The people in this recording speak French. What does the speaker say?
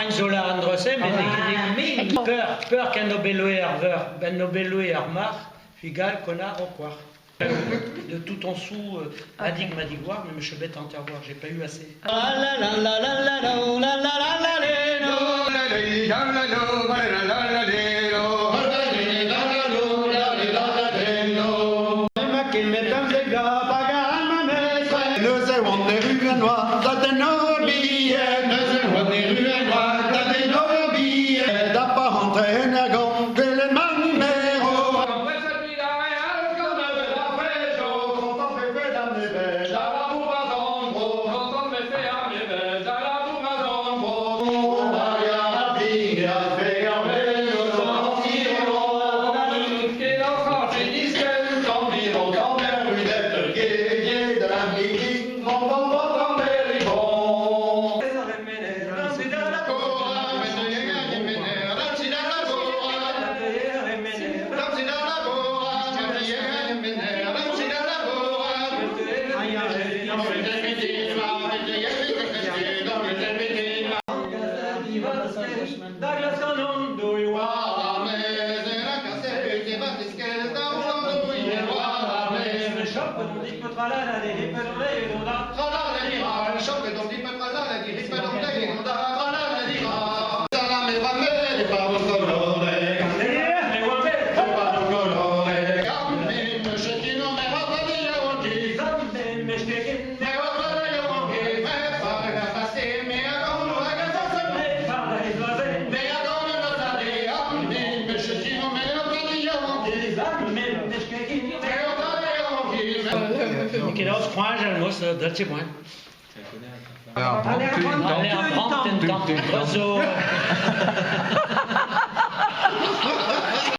ein Zola Andresse, peur qu'un nobelloé arveur, ben nobelloé armar, figal, connard, au quoi. De tout en sous, adig madiguar, mais je bête en terroir, j'ai pas eu assez. Nikolaus Freundel muss dazu bringen. Allez,